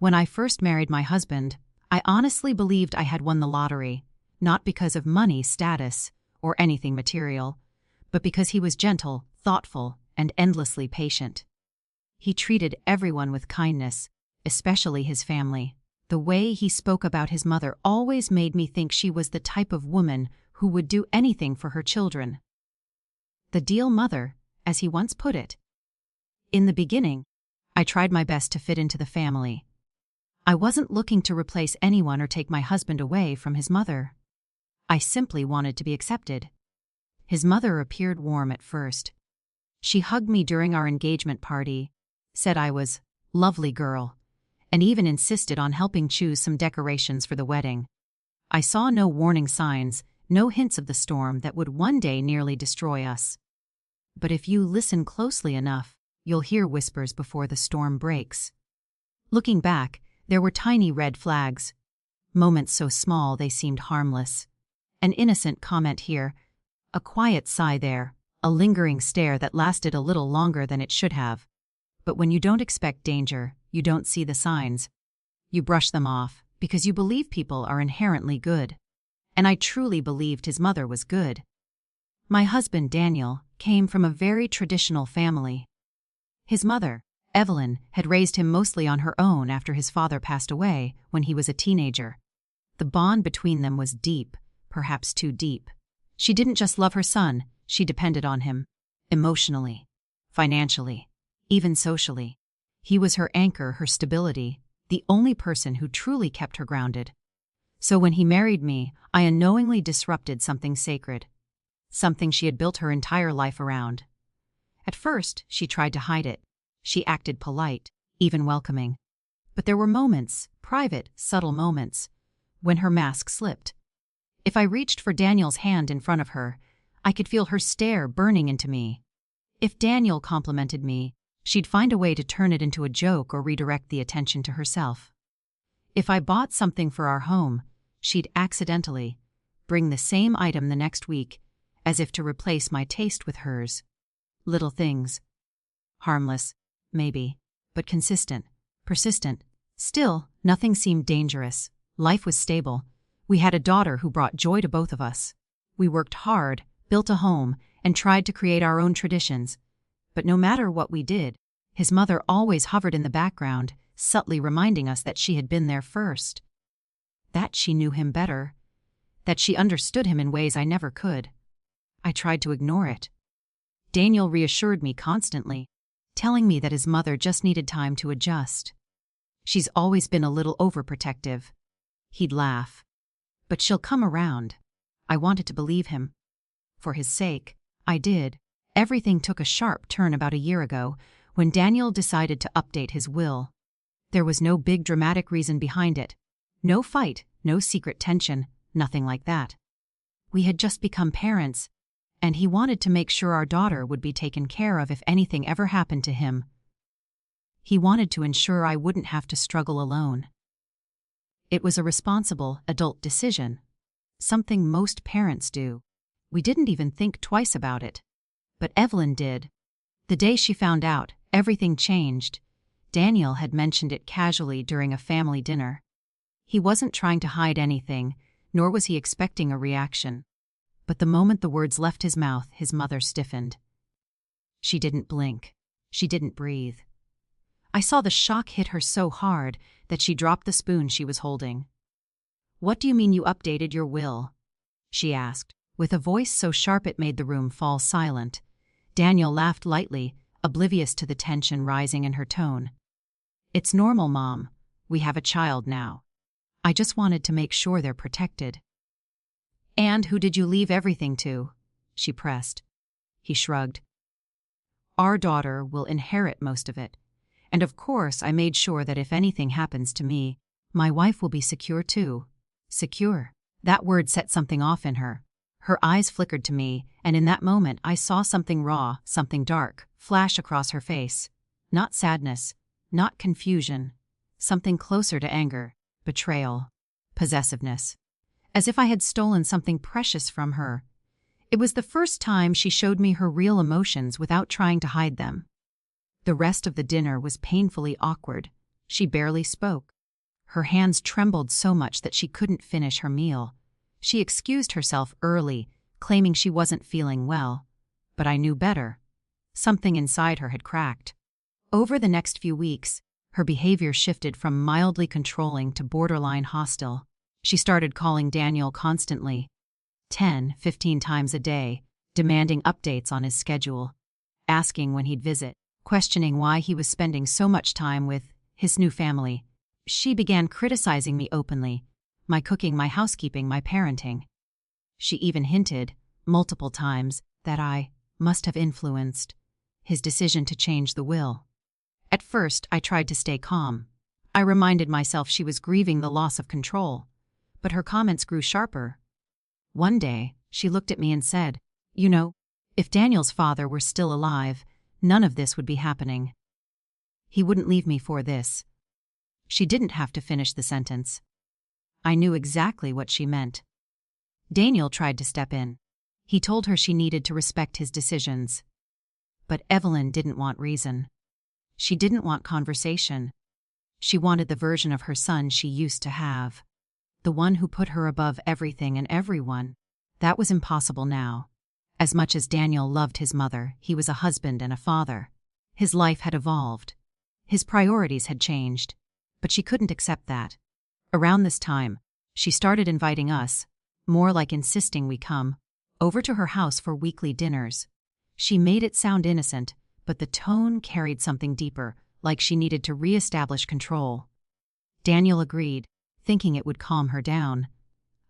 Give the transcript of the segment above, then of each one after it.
When I first married my husband, I honestly believed I had won the lottery, not because of money, status, or anything material, but because he was gentle, thoughtful, and endlessly patient. He treated everyone with kindness, especially his family. The way he spoke about his mother always made me think she was the type of woman who would do anything for her children. The deal mother, as he once put it. In the beginning, I tried my best to fit into the family. I wasn't looking to replace anyone or take my husband away from his mother. I simply wanted to be accepted. His mother appeared warm at first. She hugged me during our engagement party, said I was lovely girl, and even insisted on helping choose some decorations for the wedding. I saw no warning signs, no hints of the storm that would one day nearly destroy us. But if you listen closely enough, you'll hear whispers before the storm breaks. Looking back, there were tiny red flags, moments so small they seemed harmless. An innocent comment here, a quiet sigh there, a lingering stare that lasted a little longer than it should have. But when you don't expect danger, you don't see the signs. You brush them off, because you believe people are inherently good. And I truly believed his mother was good. My husband, Daniel, came from a very traditional family. His mother, Evelyn, had raised him mostly on her own after his father passed away when he was a teenager. The bond between them was deep, perhaps too deep. She didn't just love her son, she depended on him. Emotionally, financially, even socially. He was her anchor, her stability, the only person who truly kept her grounded. So when he married me, I unknowingly disrupted something sacred. Something she had built her entire life around. At first, she tried to hide it. She acted polite, even welcoming. But there were moments, private, subtle moments, when her mask slipped. If I reached for Daniel's hand in front of her, I could feel her stare burning into me. If Daniel complimented me, she'd find a way to turn it into a joke or redirect the attention to herself. If I bought something for our home, she'd accidentally bring the same item the next week, as if to replace my taste with hers. Little things. Harmless, maybe, but consistent, persistent. Still, nothing seemed dangerous. Life was stable. We had a daughter who brought joy to both of us. We worked hard, built a home, and tried to create our own traditions. But no matter what we did, his mother always hovered in the background, subtly reminding us that she had been there first. That she knew him better. That she understood him in ways I never could. I tried to ignore it. Daniel reassured me constantly, telling me that his mother just needed time to adjust. She's always been a little overprotective. He'd laugh. But she'll come around. I wanted to believe him. For his sake, I did. Everything took a sharp turn about a year ago, when Daniel decided to update his will. There was no big dramatic reason behind it. No fight, no secret tension, nothing like that. We had just become parents, and he wanted to make sure our daughter would be taken care of if anything ever happened to him. He wanted to ensure I wouldn't have to struggle alone. It was a responsible, adult decision. Something most parents do. We didn't even think twice about it. But Evelyn did. The day she found out, everything changed. Daniel had mentioned it casually during a family dinner. He wasn't trying to hide anything, nor was he expecting a reaction. But the moment the words left his mouth, his mother stiffened. She didn't blink. She didn't breathe. I saw the shock hit her so hard that she dropped the spoon she was holding. "What do you mean you updated your will?" she asked, with a voice so sharp it made the room fall silent. Daniel laughed lightly, oblivious to the tension rising in her tone. "It's normal, Mom. We have a child now. I just wanted to make sure they're protected." "And who did you leave everything to?" she pressed. He shrugged. "Our daughter will inherit most of it. And of course I made sure that if anything happens to me, my wife will be secure too." Secure. That word set something off in her. Her eyes flickered to me, and in that moment I saw something raw, something dark, flash across her face. Not sadness, not confusion. Something closer to anger, betrayal, possessiveness. As if I had stolen something precious from her. It was the first time she showed me her real emotions without trying to hide them. The rest of the dinner was painfully awkward. She barely spoke. Her hands trembled so much that she couldn't finish her meal. She excused herself early, claiming she wasn't feeling well. But I knew better. Something inside her had cracked. Over the next few weeks, her behavior shifted from mildly controlling to borderline hostile. She started calling Daniel constantly, 10, 15 times a day, demanding updates on his schedule, asking when he'd visit, questioning why he was spending so much time with his new family. She began criticizing me openly, my cooking, my housekeeping, my parenting. She even hinted, multiple times, that I must have influenced his decision to change the will. At first, I tried to stay calm. I reminded myself she was grieving the loss of control. But her comments grew sharper. One day, she looked at me and said, "You know, if Daniel's father were still alive, none of this would be happening. He wouldn't leave me for this." She didn't have to finish the sentence. I knew exactly what she meant. Daniel tried to step in. He told her she needed to respect his decisions. But Evelyn didn't want reason. She didn't want conversation. She wanted the version of her son she used to have. The one who put her above everything and everyone. That was impossible now. As much as Daniel loved his mother, he was a husband and a father. His life had evolved. His priorities had changed. But she couldn't accept that. Around this time, she started inviting us, more like insisting we come, over to her house for weekly dinners. She made it sound innocent, but the tone carried something deeper, like she needed to re-establish control. Daniel agreed, thinking it would calm her down.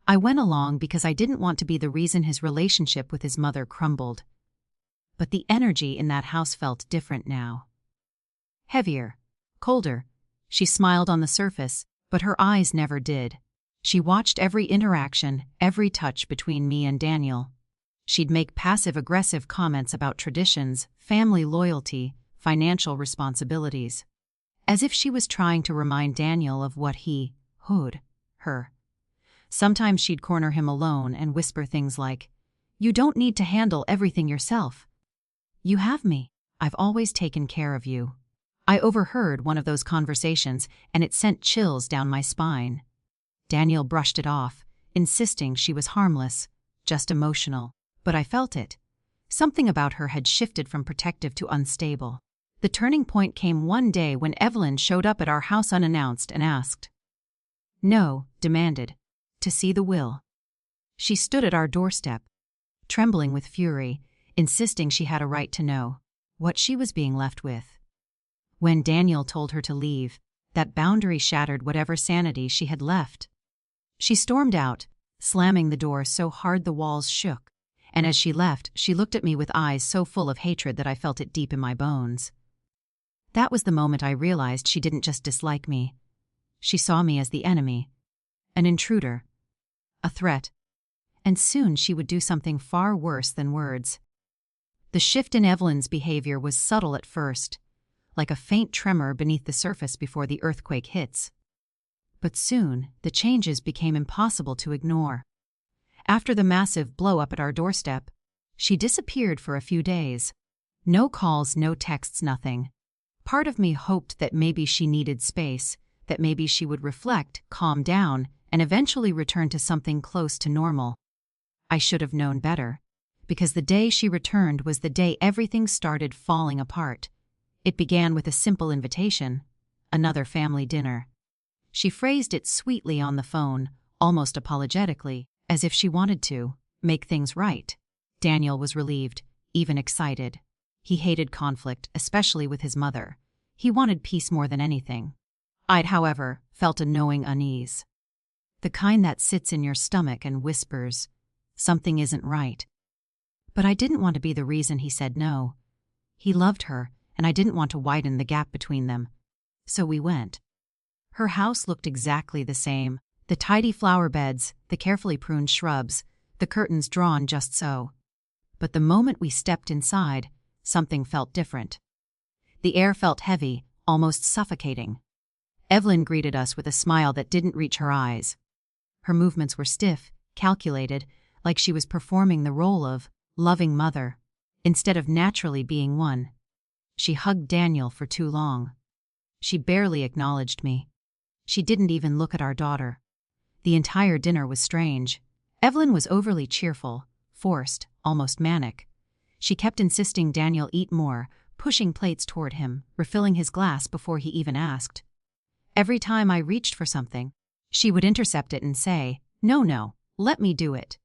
I went along because I didn't want to be the reason his relationship with his mother crumbled. But the energy in that house felt different now. Heavier, colder. She smiled on the surface, but her eyes never did. She watched every interaction, every touch between me and Daniel. She'd make passive-aggressive comments about traditions, family loyalty, financial responsibilities. As if she was trying to remind Daniel of what he owed her. Sometimes she'd corner him alone and whisper things like, "You don't need to handle everything yourself. You have me. I've always taken care of you." I overheard one of those conversations, and it sent chills down my spine. Daniel brushed it off, insisting she was harmless, just emotional. But I felt it. Something about her had shifted from protective to unstable. The turning point came one day when Evelyn showed up at our house unannounced and asked. No, demanded. To see the will. She stood at our doorstep, trembling with fury, insisting she had a right to know what she was being left with. When Daniel told her to leave, that boundary shattered whatever sanity she had left. She stormed out, slamming the door so hard the walls shook, and as she left, she looked at me with eyes so full of hatred that I felt it deep in my bones. That was the moment I realized she didn't just dislike me. She saw me as the enemy, an intruder, a threat, and soon she would do something far worse than words. The shift in Evelyn's behavior was subtle at first, like a faint tremor beneath the surface before the earthquake hits. But soon, the changes became impossible to ignore. After the massive blow-up at our doorstep, she disappeared for a few days. No calls, no texts, nothing. Part of me hoped that maybe she needed space, that maybe she would reflect, calm down, and eventually return to something close to normal. I should have known better, because the day she returned was the day everything started falling apart. It began with a simple invitation, another family dinner. She phrased it sweetly on the phone, almost apologetically, as if she wanted to make things right. Daniel was relieved, even excited. He hated conflict, especially with his mother. He wanted peace more than anything. I'd, however, felt a knowing unease. The kind that sits in your stomach and whispers, something isn't right. But I didn't want to be the reason he said no. He loved her, and I didn't want to widen the gap between them. So we went. Her house looked exactly the same. The tidy flower beds, the carefully pruned shrubs, the curtains drawn just so. But the moment we stepped inside, something felt different. The air felt heavy, almost suffocating. Evelyn greeted us with a smile that didn't reach her eyes. Her movements were stiff, calculated, like she was performing the role of loving mother, instead of naturally being one. She hugged Daniel for too long. She barely acknowledged me. She didn't even look at our daughter. The entire dinner was strange. Evelyn was overly cheerful, forced, almost manic. She kept insisting Daniel eat more, pushing plates toward him, refilling his glass before he even asked. Every time I reached for something, she would intercept it and say, "No, let me do it.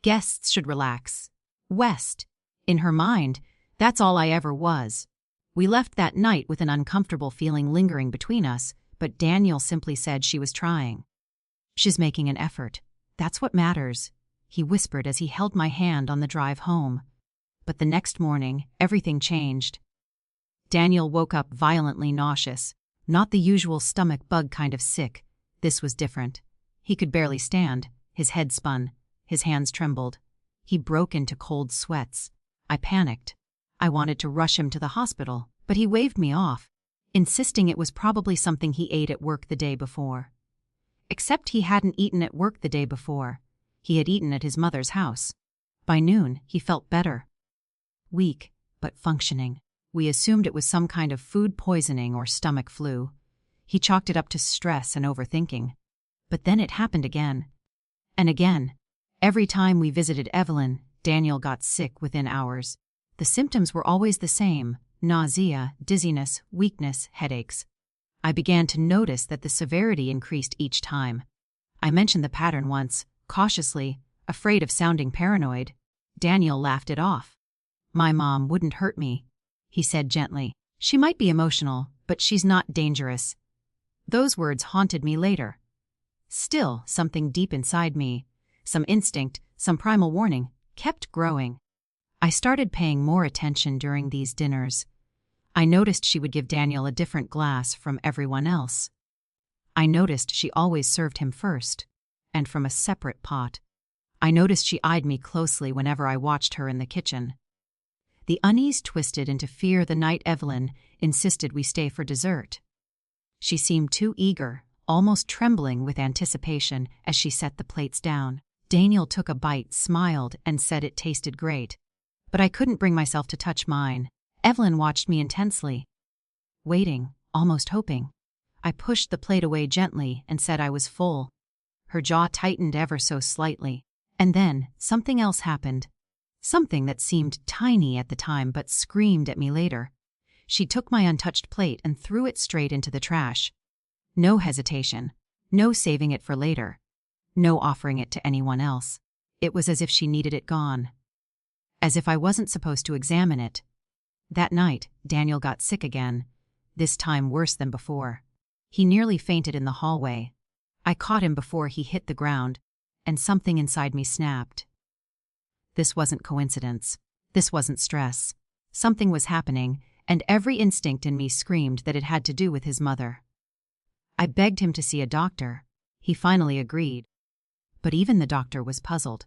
Guests should relax." West. In her mind, that's all I ever was. We left that night with an uncomfortable feeling lingering between us, but Daniel simply said she was trying. "She's making an effort. That's what matters," he whispered as he held my hand on the drive home. But the next morning, everything changed. Daniel woke up violently nauseous, not the usual stomach bug kind of sick. This was different. He could barely stand, his head spun, his hands trembled. He broke into cold sweats. I panicked. I wanted to rush him to the hospital, but he waved me off, insisting it was probably something he ate at work the day before. Except he hadn't eaten at work the day before. He had eaten at his mother's house. By noon, he felt better. Weak, but functioning. We assumed it was some kind of food poisoning or stomach flu. He chalked it up to stress and overthinking. But then it happened again. And again. Every time we visited Evelyn, Daniel got sick within hours. The symptoms were always the same: nausea, dizziness, weakness, headaches. I began to notice that the severity increased each time. I mentioned the pattern once, cautiously, afraid of sounding paranoid. Daniel laughed it off. "My mom wouldn't hurt me," he said gently. "She might be emotional, but she's not dangerous." Those words haunted me later. Still, something deep inside me, some instinct, some primal warning, kept growing. I started paying more attention during these dinners. I noticed she would give Daniel a different glass from everyone else. I noticed she always served him first, and from a separate pot. I noticed she eyed me closely whenever I watched her in the kitchen. The unease twisted into fear the night Evelyn insisted we stay for dessert. She seemed too eager, almost trembling with anticipation as she set the plates down. Daniel took a bite, smiled, and said it tasted great. But I couldn't bring myself to touch mine. Evelyn watched me intensely, waiting, almost hoping. I pushed the plate away gently and said I was full. Her jaw tightened ever so slightly. And then, something else happened. Something that seemed tiny at the time but screamed at me later. She took my untouched plate and threw it straight into the trash. No hesitation. No saving it for later. No offering it to anyone else. It was as if she needed it gone. As if I wasn't supposed to examine it. That night, Daniel got sick again. This time worse than before. He nearly fainted in the hallway. I caught him before he hit the ground, and something inside me snapped. This wasn't coincidence. This wasn't stress. Something was happening, and every instinct in me screamed that it had to do with his mother. I begged him to see a doctor. He finally agreed. But even the doctor was puzzled.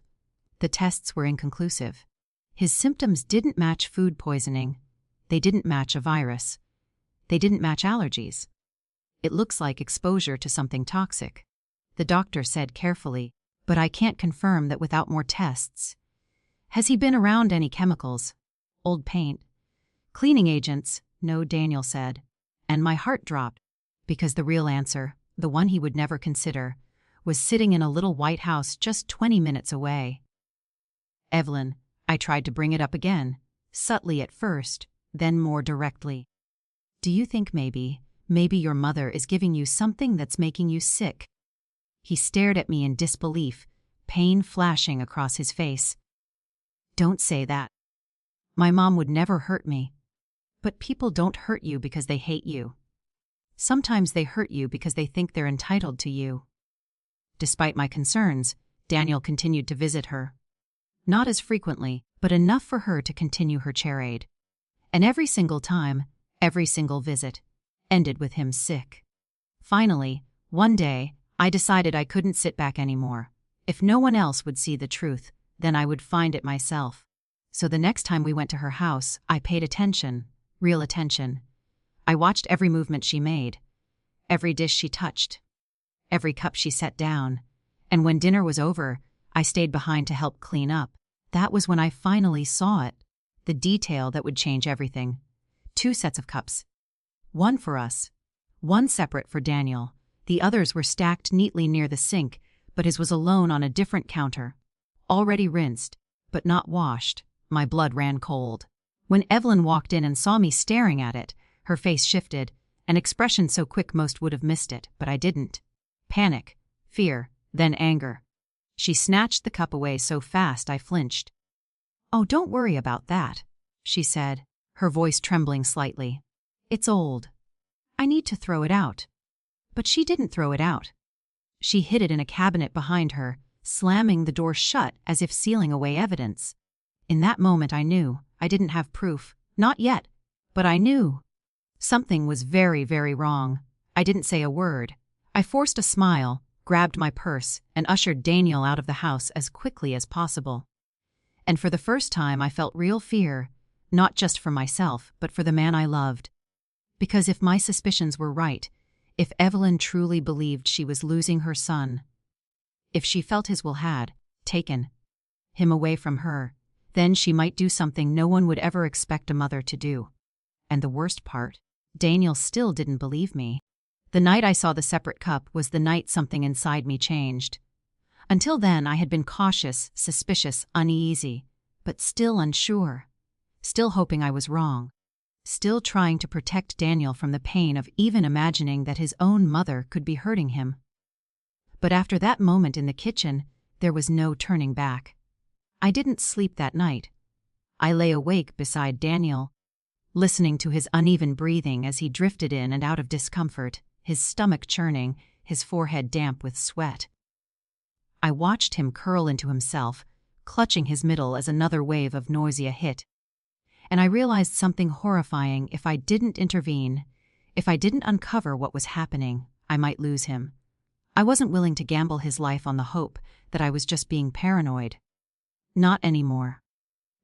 The tests were inconclusive. His symptoms didn't match food poisoning. They didn't match a virus. They didn't match allergies. "It looks like exposure to something toxic," the doctor said carefully, "but I can't confirm that without more tests." "Has he been around any chemicals? Old paint? Cleaning agents?" "No," Daniel said. And my heart dropped, because the real answer, the one he would never consider, was sitting in a little white house just 20 minutes away. "Evelyn," I tried to bring it up again, subtly at first, then more directly. "Do you think maybe your mother is giving you something that's making you sick?" He stared at me in disbelief, pain flashing across his face. "Don't say that. My mom would never hurt me. But people don't hurt you because they hate you. Sometimes they hurt you because they think they're entitled to you." Despite my concerns, Daniel continued to visit her. Not as frequently, but enough for her to continue her charade. And every single time, every single visit, ended with him sick. Finally, one day, I decided I couldn't sit back anymore. If no one else would see the truth, then I would find it myself. So the next time we went to her house, I paid attention, real attention. I watched every movement she made, every dish she touched, every cup she set down. And when dinner was over, I stayed behind to help clean up. That was when I finally saw it, the detail that would change everything. 2 sets of cups. One for us, one separate for Daniel. The others were stacked neatly near the sink, but his was alone on a different counter. Already rinsed, but not washed. My blood ran cold. When Evelyn walked in and saw me staring at it, her face shifted, an expression so quick most would have missed it, but I didn't. Panic, fear, then anger. She snatched the cup away so fast I flinched. "Oh, don't worry about that," she said, her voice trembling slightly. "It's old. I need to throw it out." But she didn't throw it out. She hid it in a cabinet behind her, slamming the door shut as if sealing away evidence. In that moment I knew. I didn't have proof. Not yet. But I knew. Something was very, very wrong. I didn't say a word. I forced a smile, grabbed my purse, and ushered Daniel out of the house as quickly as possible. And for the first time I felt real fear, not just for myself, but for the man I loved. Because if my suspicions were right, if Evelyn truly believed she was losing her son, if she felt his will had taken him away from her, then she might do something no one would ever expect a mother to do. And the worst part, Daniel still didn't believe me. The night I saw the separate cup was the night something inside me changed. Until then I had been cautious, suspicious, uneasy, but still unsure. Still hoping I was wrong. Still trying to protect Daniel from the pain of even imagining that his own mother could be hurting him. But after that moment in the kitchen, there was no turning back. I didn't sleep that night. I lay awake beside Daniel, listening to his uneven breathing as he drifted in and out of discomfort, his stomach churning, his forehead damp with sweat. I watched him curl into himself, clutching his middle as another wave of nausea hit. And I realized something horrifying. If I didn't intervene, if I didn't uncover what was happening, I might lose him. I wasn't willing to gamble his life on the hope that I was just being paranoid. Not anymore.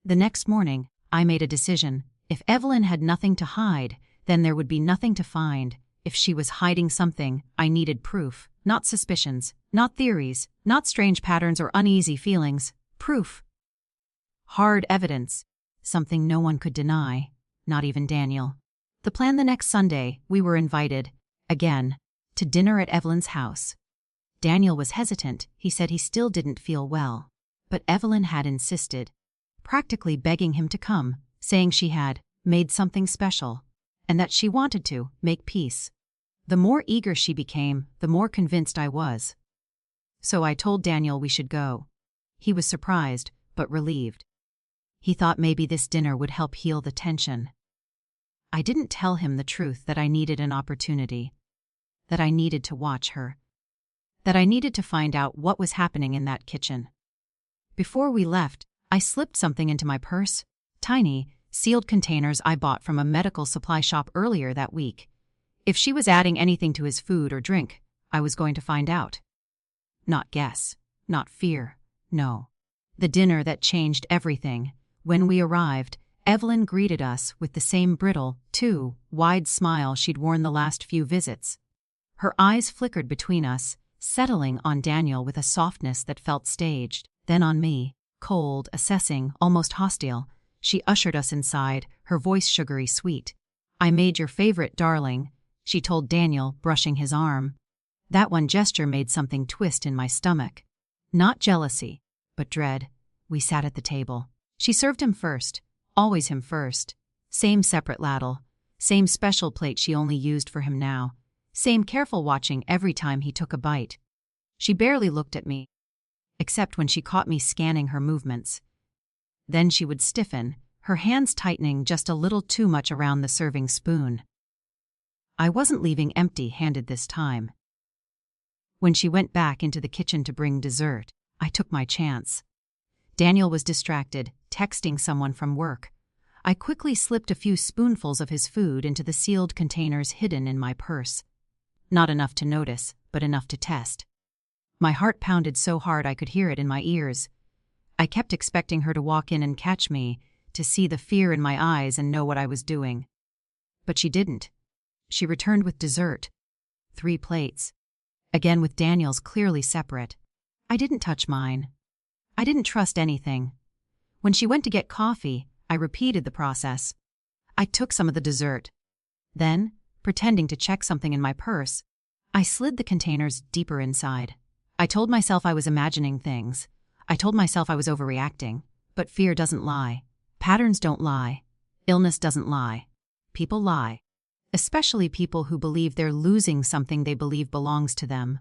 The next morning, I made a decision. If Evelyn had nothing to hide, then there would be nothing to find. If she was hiding something, I needed proof, not suspicions, not theories, not strange patterns or uneasy feelings. Proof. Hard evidence. Something no one could deny, not even Daniel. The plan: the next Sunday, we were invited, again, to dinner at Evelyn's house. Daniel was hesitant. He said he still didn't feel well. But Evelyn had insisted, practically begging him to come, saying she had made something special, and that she wanted to make peace. The more eager she became, the more convinced I was. So I told Daniel we should go. He was surprised, but relieved. He thought maybe this dinner would help heal the tension. I didn't tell him the truth, that I needed an opportunity, that I needed to watch her, that I needed to find out what was happening in that kitchen. Before we left, I slipped something into my purse, tiny, sealed containers I bought from a medical supply shop earlier that week. If she was adding anything to his food or drink, I was going to find out. Not guess, not fear, no. The dinner that changed everything. When we arrived, Evelyn greeted us with the same brittle, too wide smile she'd worn the last few visits. Her eyes flickered between us, settling on Daniel with a softness that felt staged, then on me, cold, assessing, almost hostile. She ushered us inside, her voice sugary sweet. "I made your favorite, darling," she told Daniel, brushing his arm. That one gesture made something twist in my stomach. Not jealousy, but dread. We sat at the table. She served him first, always him first. Same separate ladle, same special plate she only used for him now, same careful watching every time he took a bite. She barely looked at me, except when she caught me scanning her movements. Then she would stiffen, her hands tightening just a little too much around the serving spoon. I wasn't leaving empty-handed this time. When she went back into the kitchen to bring dessert, I took my chance. Daniel was distracted, texting someone from work. I quickly slipped a few spoonfuls of his food into the sealed containers hidden in my purse. Not enough to notice, but enough to test. My heart pounded so hard I could hear it in my ears. I kept expecting her to walk in and catch me, to see the fear in my eyes and know what I was doing. But she didn't. She returned with dessert. 3 plates. Again with Daniel's clearly separate. I didn't touch mine. I didn't trust anything. When she went to get coffee, I repeated the process. I took some of the dessert. Then, pretending to check something in my purse. I slid the containers deeper inside. I told myself I was imagining things. I told myself I was overreacting. But fear doesn't lie. Patterns don't lie. Illness doesn't lie. People lie. Especially people who believe they're losing something they believe belongs to them.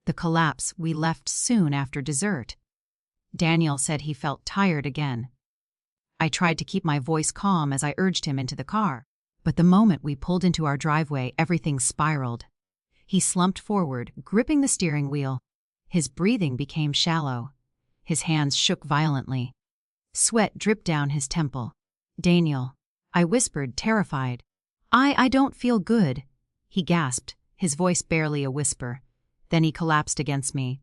The collapse we left soon after dessert. Daniel said he felt tired again. I tried to keep my voice calm as I urged him into the car. But the moment we pulled into our driveway, everything spiraled. He slumped forward, gripping the steering wheel. His breathing became shallow. His hands shook violently. Sweat dripped down his temple. "Daniel," I whispered, terrified. I don't feel good," he gasped, his voice barely a whisper. Then he collapsed against me.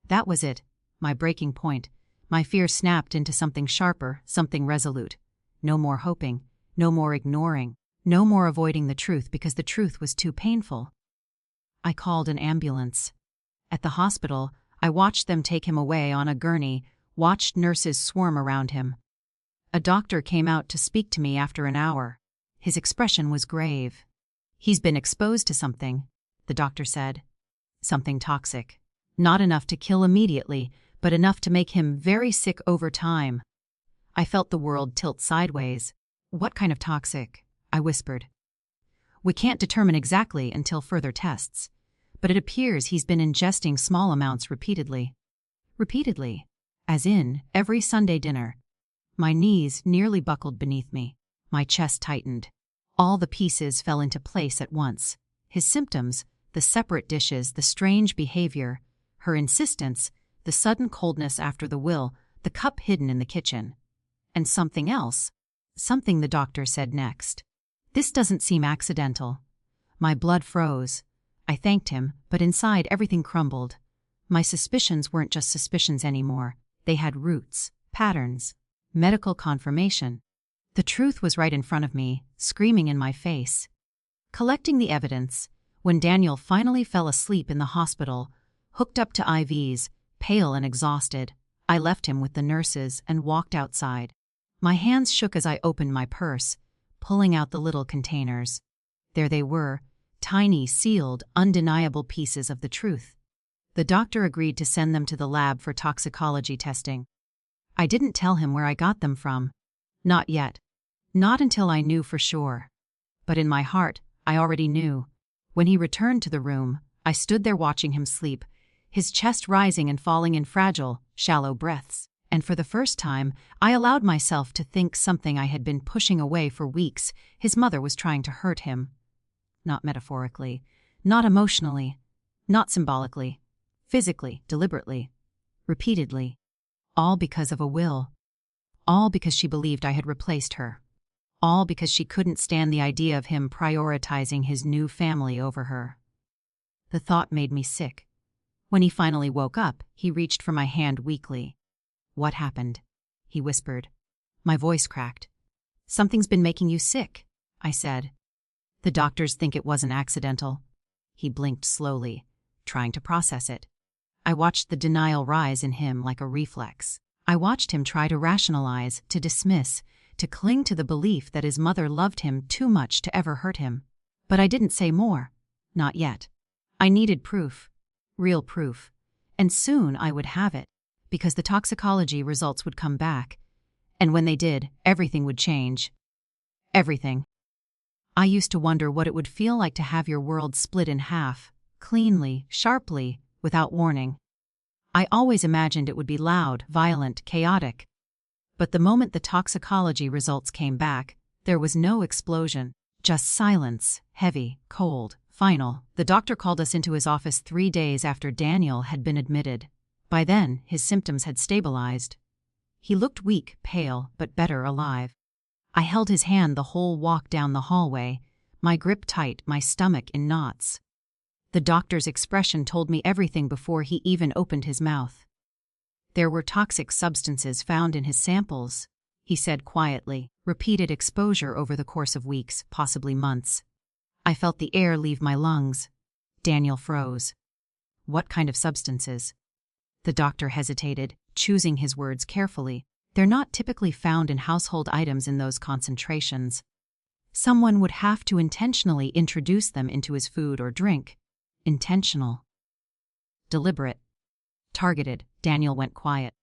That was it, my breaking point. My fear snapped into something sharper, something resolute. No more hoping, no more ignoring, no more avoiding the truth because the truth was too painful. I called an ambulance. At the hospital, I watched them take him away on a gurney, watched nurses swarm around him. A doctor came out to speak to me after an hour. His expression was grave. "He's been exposed to something," the doctor said. "Something toxic. Not enough to kill immediately, but enough to make him very sick over time." I felt the world tilt sideways. "What kind of toxic?" I whispered. "We can't determine exactly until further tests, but it appears he's been ingesting small amounts repeatedly." Repeatedly, as in every Sunday dinner. My knees nearly buckled beneath me. My chest tightened. All the pieces fell into place at once. His symptoms, the separate dishes, the strange behavior, her insistence, the sudden coldness after the will, the cup hidden in the kitchen. And something else. Something the doctor said next. "This doesn't seem accidental." My blood froze. I thanked him, but inside everything crumbled. My suspicions weren't just suspicions anymore. They had roots, patterns, medical confirmation. The truth was right in front of me, screaming in my face. Collecting the evidence, when Daniel finally fell asleep in the hospital, hooked up to IVs, pale and exhausted, I left him with the nurses and walked outside. My hands shook as I opened my purse, pulling out the little containers. There they were, tiny, sealed, undeniable pieces of the truth. The doctor agreed to send them to the lab for toxicology testing. I didn't tell him where I got them from. Not yet. Not until I knew for sure. But in my heart, I already knew. When he returned to the room, I stood there watching him sleep, his chest rising and falling in fragile, shallow breaths. And for the first time, I allowed myself to think something I had been pushing away for weeks. His mother was trying to hurt him. Not metaphorically, not emotionally, not symbolically, physically, deliberately, repeatedly. All because of a will. All because she believed I had replaced her. All because she couldn't stand the idea of him prioritizing his new family over her. The thought made me sick. When he finally woke up, he reached for my hand weakly. "What happened?" he whispered. My voice cracked. "Something's been making you sick," I said. "The doctors think it wasn't accidental." He blinked slowly, trying to process it. I watched the denial rise in him like a reflex. I watched him try to rationalize, to dismiss, to cling to the belief that his mother loved him too much to ever hurt him. But I didn't say more. Not yet. I needed proof. Real proof. And soon I would have it, because the toxicology results would come back. And when they did, everything would change. Everything. I used to wonder what it would feel like to have your world split in half, cleanly, sharply, without warning. I always imagined it would be loud, violent, chaotic. But the moment the toxicology results came back, there was no explosion, just silence, heavy, cold, final. The doctor called us into his office 3 days after Daniel had been admitted. By then, his symptoms had stabilized. He looked weak, pale, but better alive. I held his hand the whole walk down the hallway, my grip tight, my stomach in knots. The doctor's expression told me everything before he even opened his mouth. "There were toxic substances found in his samples," he said quietly. "Repeated exposure over the course of weeks, possibly months." I felt the air leave my lungs. Daniel froze. "What kind of substances?" The doctor hesitated, choosing his words carefully. "They're not typically found in household items in those concentrations." Someone would have to intentionally introduce them into his food or drink. Intentional. Deliberate. Targeted. Daniel went quiet.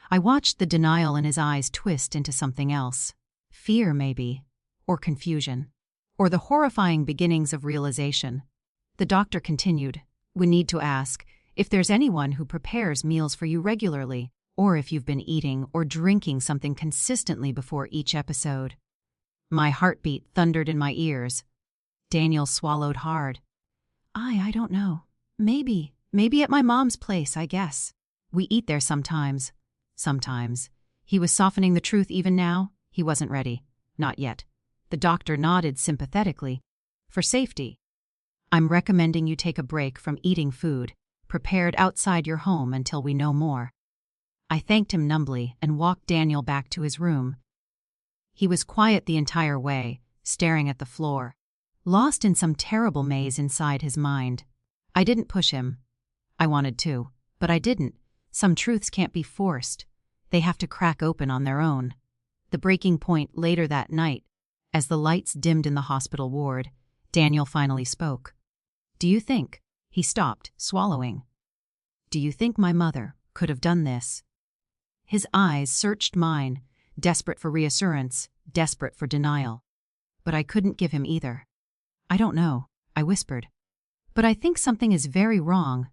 I watched the denial in his eyes twist into something else. Fear, maybe. Or confusion. Or the horrifying beginnings of realization. The doctor continued, "We need to ask if there's anyone who prepares meals for you regularly, or if you've been eating or drinking something consistently before each episode." My heartbeat thundered in my ears. Daniel swallowed hard. I don't know. Maybe at my mom's place, I guess. We eat there sometimes. Sometimes. He was softening the truth even now. He wasn't ready. Not yet. The doctor nodded sympathetically. "For safety, I'm recommending you take a break from eating food prepared outside your home until we know more." I thanked him numbly and walked Daniel back to his room. He was quiet the entire way, staring at the floor, lost in some terrible maze inside his mind. I didn't push him. I wanted to, but I didn't. Some truths can't be forced. They have to crack open on their own. The breaking point later that night, as the lights dimmed in the hospital ward, Daniel finally spoke. "Do you think?" He stopped, swallowing. "Do you think my mother could have done this?" His eyes searched mine, desperate for reassurance, desperate for denial. But I couldn't give him either. "I don't know," I whispered. "But I think something is very wrong."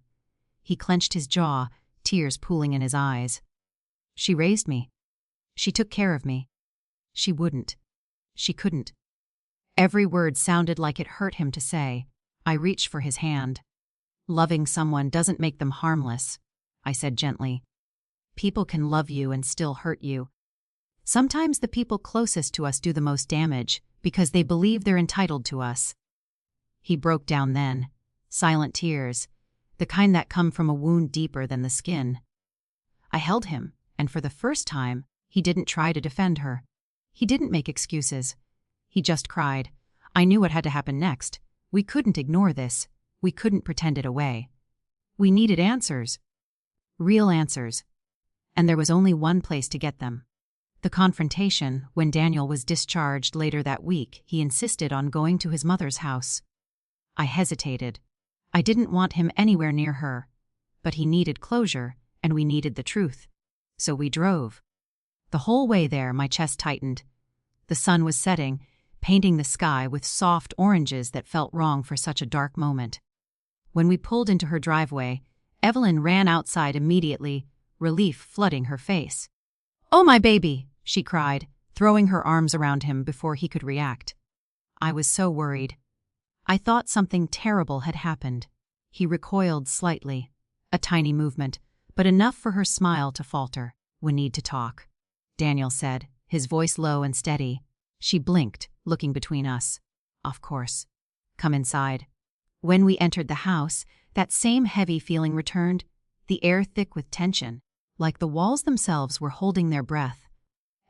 He clenched his jaw, tears pooling in his eyes. "She raised me. She took care of me. She wouldn't. She couldn't." Every word sounded like it hurt him to say. I reached for his hand. "Loving someone doesn't make them harmless," I said gently. "People can love you and still hurt you. Sometimes the people closest to us do the most damage because they believe they're entitled to us." He broke down then. Silent tears, the kind that come from a wound deeper than the skin. I held him, and for the first time, he didn't try to defend her. He didn't make excuses. He just cried. I knew what had to happen next. We couldn't ignore this. We couldn't pretend it away. We needed answers. Real answers. And there was only one place to get them. The confrontation, when Daniel was discharged later that week, he insisted on going to his mother's house. I hesitated. I didn't want him anywhere near her. But he needed closure, and we needed the truth. So we drove. The whole way there, my chest tightened. The sun was setting, painting the sky with soft oranges that felt wrong for such a dark moment. When we pulled into her driveway, Evelyn ran outside immediately, relief flooding her face. "Oh, my baby!" she cried, throwing her arms around him before he could react. I was so worried. I thought something terrible had happened. He recoiled slightly, a tiny movement, but enough for her smile to falter. "We need to talk," Daniel said, his voice low and steady. She blinked, looking between us. "Of course. Come inside." When we entered the house, that same heavy feeling returned, the air thick with tension, like the walls themselves were holding their breath.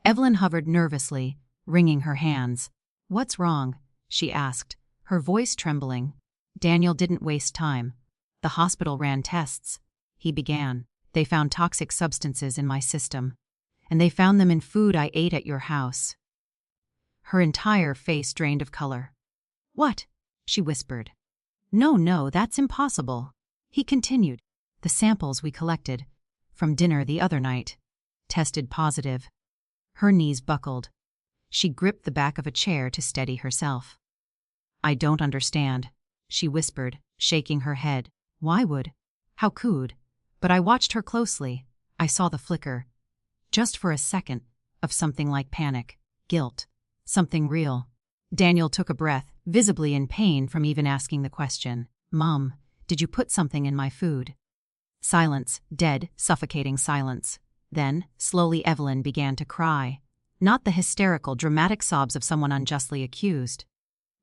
Evelyn hovered nervously, wringing her hands. "What's wrong?" she asked, her voice trembling. Daniel didn't waste time. "The hospital ran tests," he began. "They found toxic substances in my system, and they found them in food I ate at your house." Her entire face drained of color. "What?" she whispered. No, that's impossible," he continued. "The samples we collected from dinner the other night tested positive." Her knees buckled. She gripped the back of a chair to steady herself. "I don't understand," she whispered, shaking her head. "Why would? How could?" But I watched her closely. I saw the flicker, just for a second, of something like panic, guilt, something real. Daniel took a breath, visibly in pain from even asking the question. "Mom, did you put something in my food?" Silence, dead, suffocating silence. Then, slowly Evelyn began to cry. Not the hysterical, dramatic sobs of someone unjustly accused.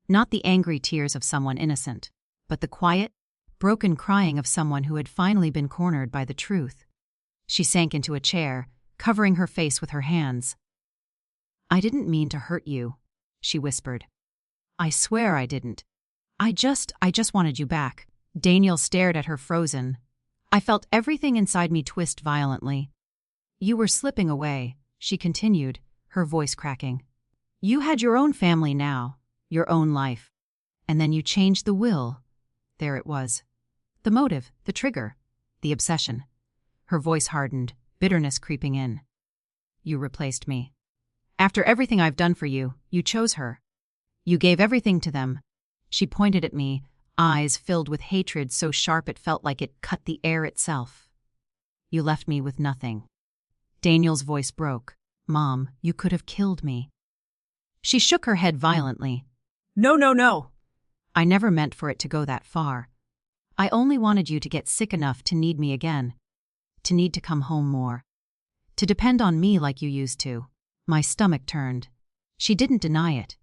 Not the angry tears of someone innocent. But the quiet, broken crying of someone who had finally been cornered by the truth. She sank into a chair, covering her face with her hands. "I didn't mean to hurt you," she whispered. "I swear I didn't. I just wanted you back." Daniel stared at her frozen. I felt everything inside me twist violently. "You were slipping away," she continued, her voice cracking. "You had your own family now. your own life. And then you changed the will. There it was. The motive, the trigger, the obsession. Her voice hardened, bitterness creeping in. You replaced me. After everything I've done for you, you chose her. You gave everything to them. She pointed at me, eyes filled with hatred so sharp it felt like it cut the air itself. You left me with nothing. Daniel's voice broke. Mom, you could have killed me. She shook her head violently. No, no, no. I never meant for it to go that far. I only wanted you to get sick enough to need me again. To need to come home more. To depend on me like you used to. My stomach turned. She didn't deny it.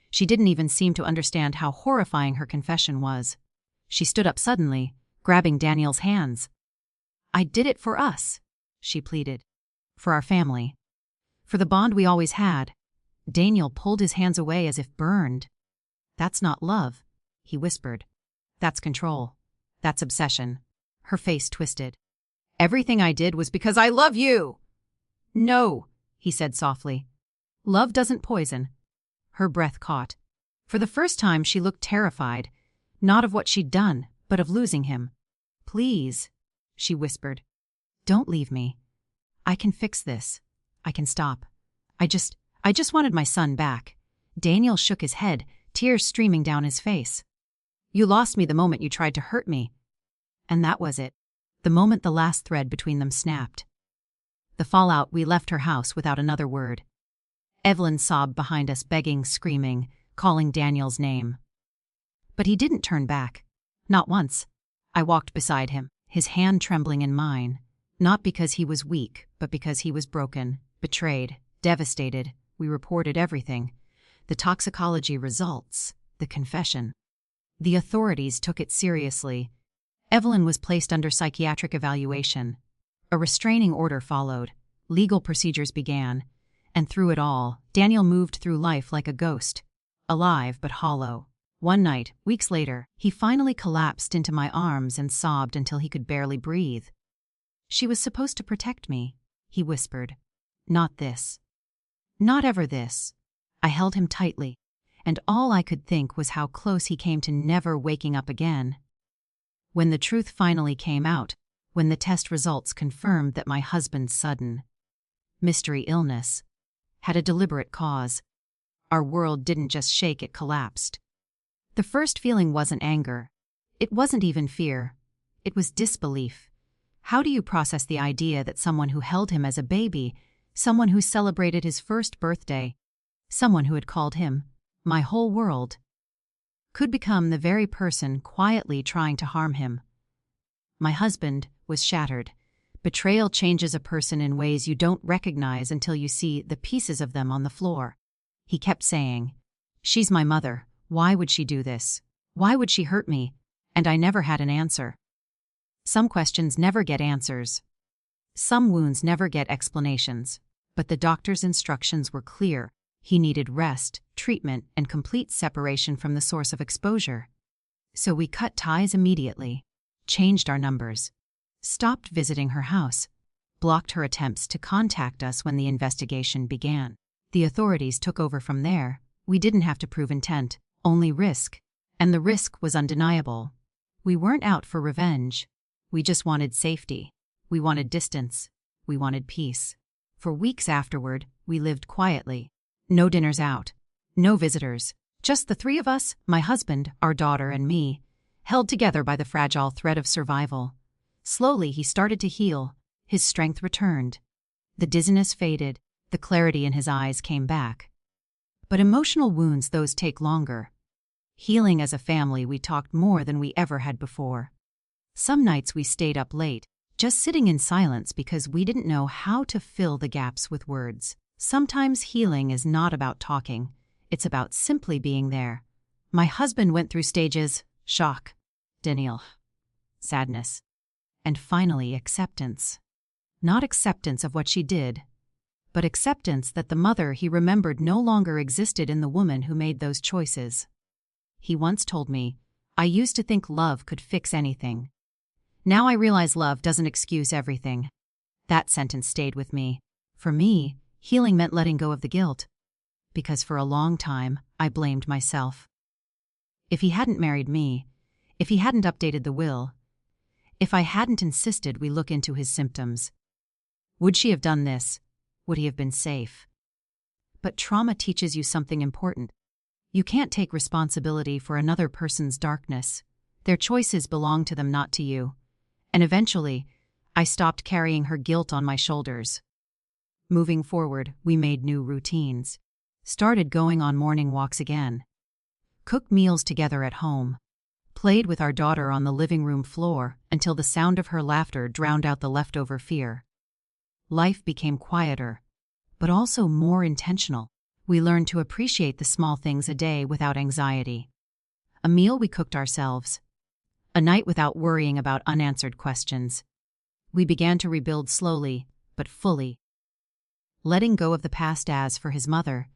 She didn't even seem to understand how horrifying her confession was. She stood up suddenly, grabbing Daniel's hands. I did it for us, she pleaded. For our family. For the bond we always had. Daniel pulled his hands away as if burned. That's not love, he whispered. That's control. That's obsession. Her face twisted. Everything I did was because I love you. No, he said softly. Love doesn't poison. Her breath caught. For the first time she looked terrified, not of what she'd done, but of losing him. Please, she whispered. Don't leave me. I can fix this. I can stop. I just wanted my son back. Daniel shook his head, tears streaming down his face. You lost me the moment you tried to hurt me. And that was it. The moment the last thread between them snapped. The fallout, we left her house without another word. Evelyn sobbed behind us, begging, screaming, calling Daniel's name. But he didn't turn back. Not once. I walked beside him, his hand trembling in mine, not because he was weak, but because he was broken, betrayed, devastated. We reported everything. The toxicology results, the confession. The authorities took it seriously. Evelyn was placed under psychiatric evaluation. A restraining order followed. Legal procedures began. And through it all, Daniel moved through life like a ghost. Alive but hollow. One night, weeks later, he finally collapsed into my arms and sobbed until he could barely breathe. She was supposed to protect me, he whispered. Not this. Not ever this. I held him tightly, and all I could think was how close he came to never waking up again. When the truth finally came out, when the test results confirmed that my husband's sudden mystery illness had a deliberate cause, our world didn't just shake, it collapsed. The first feeling wasn't anger. It wasn't even fear. It was disbelief. How do you process the idea that someone who held him as a baby, someone who celebrated his first birthday, someone who had called him my whole world, could become the very person quietly trying to harm him? My husband was shattered. Betrayal changes a person in ways you don't recognize until you see the pieces of them on the floor. He kept saying, "She's my mother. Why would she do this? Why would she hurt me?" And I never had an answer. Some questions never get answers. Some wounds never get explanations. But the doctor's instructions were clear. He needed rest, treatment, and complete separation from the source of exposure. So we cut ties immediately, changed our numbers, stopped visiting her house, blocked her attempts to contact us when the investigation began. The authorities took over from there. We didn't have to prove intent, only risk. And the risk was undeniable. We weren't out for revenge. We just wanted safety. We wanted distance. We wanted peace. For weeks afterward, we lived quietly. No dinners out. No visitors. Just the three of us, my husband, our daughter, and me, held together by the fragile thread of survival. Slowly, he started to heal. His strength returned. The dizziness faded. The clarity in his eyes came back. But emotional wounds, those take longer. Healing as a family, we talked more than we ever had before. Some nights we stayed up late, just sitting in silence because we didn't know how to fill the gaps with words. Sometimes healing is not about talking. It's about simply being there. My husband went through stages: shock, denial, sadness, and finally acceptance. Not acceptance of what she did, but acceptance that the mother he remembered no longer existed in the woman who made those choices. He once told me, "I used to think love could fix anything. Now I realize love doesn't excuse everything." That sentence stayed with me. For me, healing meant letting go of the guilt. Because for a long time, I blamed myself. If he hadn't married me, if he hadn't updated the will, if I hadn't insisted we look into his symptoms, would she have done this? Would he have been safe? But trauma teaches you something important. You can't take responsibility for another person's darkness. Their choices belong to them, not to you. And eventually, I stopped carrying her guilt on my shoulders. Moving forward, we made new routines. Started going on morning walks again. Cooked meals together at home. Played with our daughter on the living room floor until the sound of her laughter drowned out the leftover fear. Life became quieter, but also more intentional. We learned to appreciate the small things a day without anxiety. A meal we cooked ourselves. A night without worrying about unanswered questions. We began to rebuild slowly, but fully. Letting go of the past. As for his mother,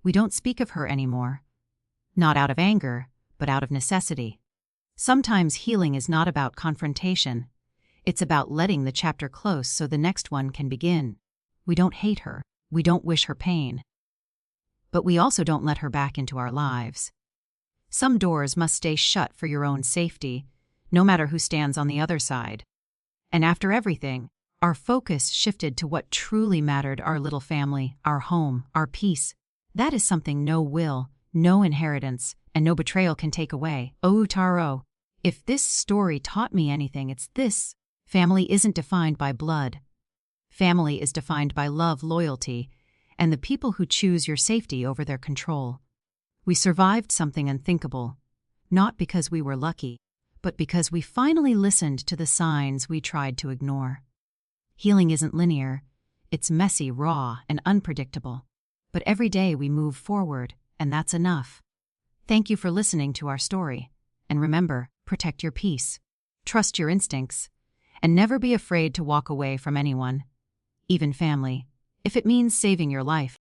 we don't speak of her anymore. Not out of anger, but out of necessity. Sometimes healing is not about confrontation. It's about letting the chapter close so the next one can begin. We don't hate her. We don't wish her pain. But we also don't let her back into our lives. Some doors must stay shut for your own safety, no matter who stands on the other side. And after everything, our focus shifted to what truly mattered: our little family, our home, our peace. That is something no will, no inheritance, and no betrayal can take away. Oh, Taro, if this story taught me anything, it's this. Family isn't defined by blood. Family is defined by love, loyalty, and the people who choose your safety over their control. We survived something unthinkable, not because we were lucky, but because we finally listened to the signs we tried to ignore. Healing isn't linear. It's messy, raw, and unpredictable. But every day we move forward, and that's enough. Thank you for listening to our story. And remember, protect your peace, trust your instincts, and never be afraid to walk away from anyone, even family, if it means saving your life.